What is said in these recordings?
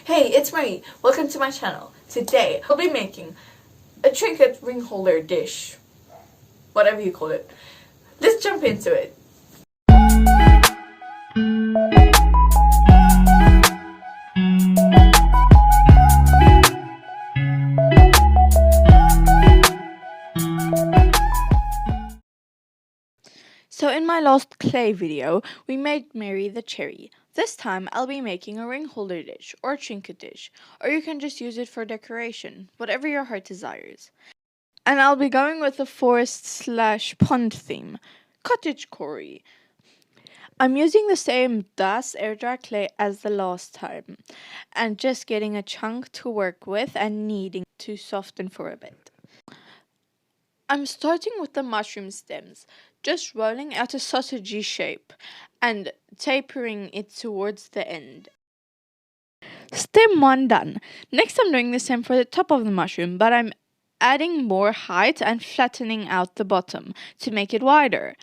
Hey, it's Marie. Welcome to my channel. Today, I'll be making a trinket ring holder dish. Whatever you call it. Let's jump into it. So in my last clay video, we made Mary the cherry. This time I'll be making a ring holder dish or trinket dish, or you can just use it for decoration, whatever your heart desires. And I'll be going with the forest/pond theme, cottagecore. I'm using the same Das air dry clay as the last time, and just getting a chunk to work with and kneading to soften for a bit. I'm starting with the mushroom stems, just rolling out a sausagey shape and tapering it towards the end. Stem 1 done. Next I'm doing the same for the top of the mushroom, but I'm adding more height and flattening out the bottom to make it wider.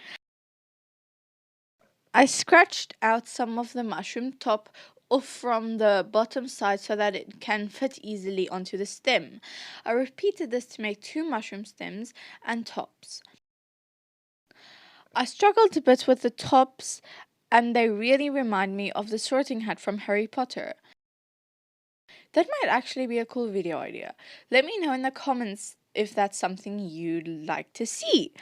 I scratched out some of the mushroom top off from the bottom side so that it can fit easily onto the stem. I repeated this to make 2 mushroom stems and tops. I struggled a bit with the tops, and they really remind me of the sorting hat from Harry Potter. That might actually be a cool video idea. Let me know in the comments if that's something you'd like to see.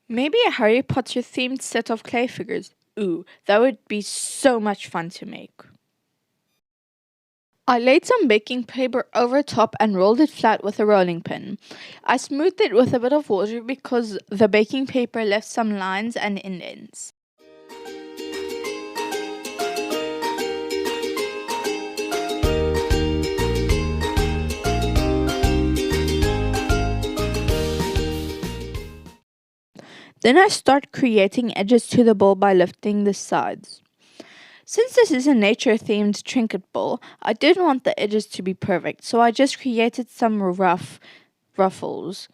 Maybe a Harry Potter themed set of clay figures. Ooh, that would be so much fun to make. I laid some baking paper over top and rolled it flat with a rolling pin. I smoothed it with a bit of water because the baking paper left some lines and indents. Then I start creating edges to the bowl by lifting the sides. Since this is a nature-themed trinket bowl, I didn't want the edges to be perfect, so I just created some rough ruffles,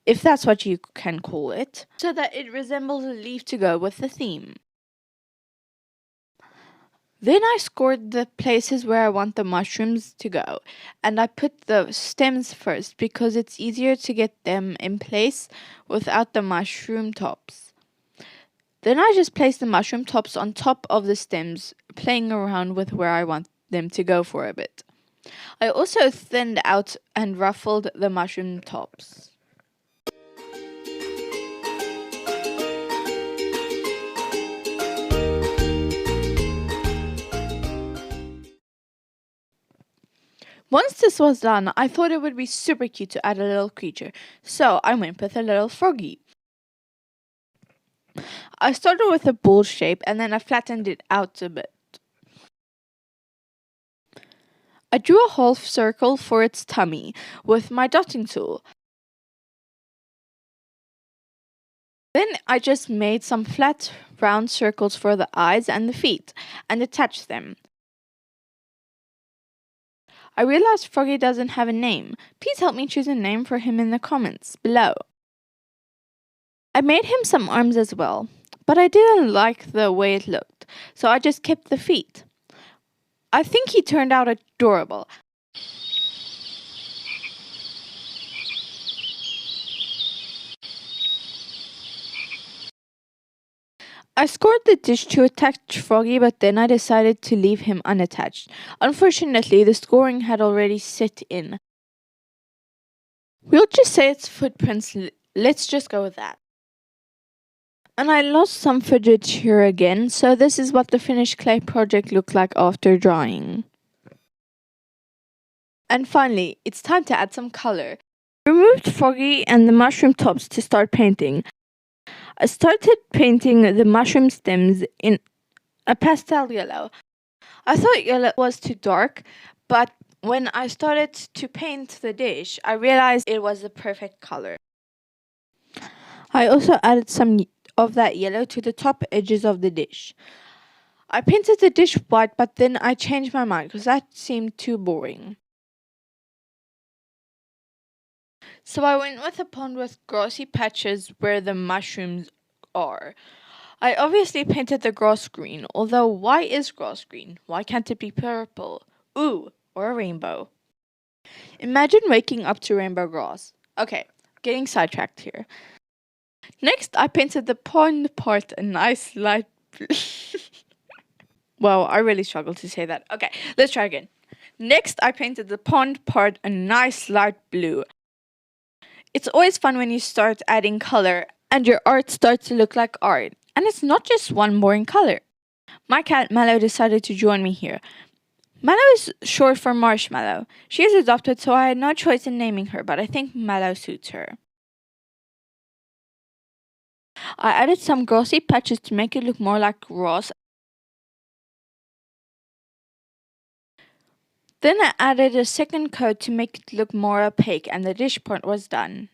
if that's what you can call it, so that it resembles a leaf to go with the theme. Then I scored the places where I want the mushrooms to go, and I put the stems first because it's easier to get them in place without the mushroom tops. Then I just placed the mushroom tops on top of the stems, playing around with where I want them to go for a bit. I also thinned out and ruffled the mushroom tops. Once this was done, I thought it would be super cute to add a little creature, so I went with a little froggy. I started with a bowl shape and then I flattened it out a bit. I drew a half circle for its tummy with my dotting tool. Then I just made some flat, round circles for the eyes and the feet and attached them. I realized Froggy doesn't have a name. Please help me choose a name for him in the comments below. I made him some arms as well, but I didn't like the way it looked, so I just kept the feet. I think he turned out adorable. I scored the dish to attach Froggy, but then I decided to leave him unattached. Unfortunately, the scoring had already set in. We'll just say it's footprints. Let's just go with that. And I lost some footage here again, so this is what the finished clay project looked like after drying. And finally, it's time to add some color. I removed Froggy and the mushroom tops to start painting. I started painting the mushroom stems in a pastel yellow. I thought yellow was too dark, but when I started to paint the dish, I realized it was the perfect color. I also added some of that yellow to the top edges of the dish. I painted the dish white, but then I changed my mind because that seemed too boring. So I went with a pond with grassy patches where the mushrooms are. I obviously painted the grass green, although why is grass green? Why can't it be purple? Ooh, or a rainbow. Imagine waking up to rainbow grass. Okay, getting sidetracked here. Next, I painted the pond part a nice light blue. Wow, I really struggle to say that. Okay, let's try again. Next, I painted the pond part a nice light blue. It's always fun when you start adding color and your art starts to look like art. And it's not just one boring color. My cat Mallow decided to join me here. Mallow is short for Marshmallow. She is adopted, so I had no choice in naming her, but I think Mallow suits her. I added some grassy patches to make it look more like grass. Then I added a second coat to make it look more opaque, and the dish part was done.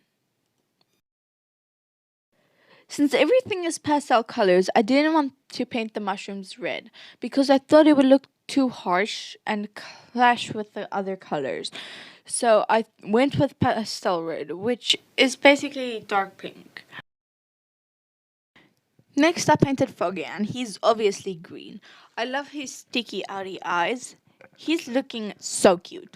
Since everything is pastel colors, I didn't want to paint the mushrooms red because I thought it would look too harsh and clash with the other colors. So I went with pastel red, which is basically dark pink. Next, I painted Foggy, and he's obviously green. I love his sticky outy eyes. He's looking so cute.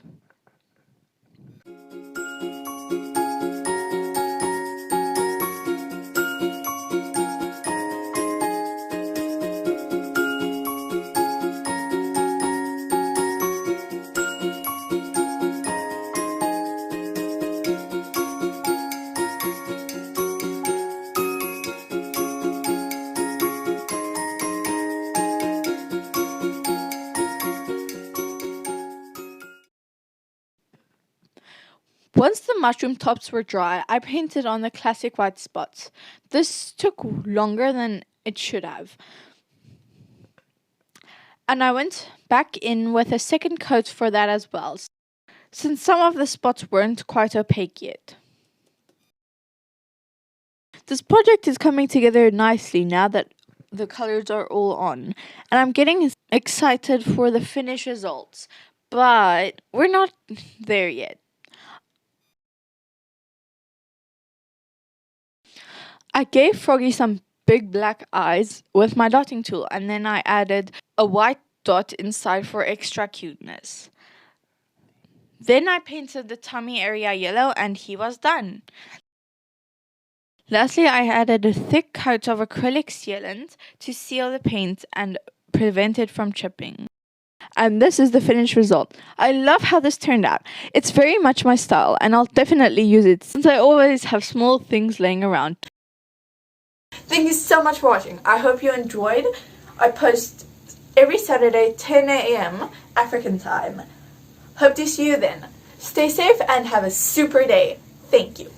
Once the mushroom tops were dry, I painted on the classic white spots. This took longer than it should have. And I went back in with a second coat for that as well, since some of the spots weren't quite opaque yet. This project is coming together nicely now that the colors are all on, and I'm getting excited for the finished results, but we're not there yet. I gave Froggy some big black eyes with my dotting tool, and then I added a white dot inside for extra cuteness. Then I painted the tummy area yellow and he was done. Lastly, I added a thick coat of acrylic sealant to seal the paint and prevent it from chipping. And this is the finished result. I love how this turned out. It's very much my style, and I'll definitely use it since I always have small things laying around. Thank you so much for watching. I hope you enjoyed. I post every Saturday 10 a.m. African time. Hope to see you then. Stay safe and have a super day. Thank you.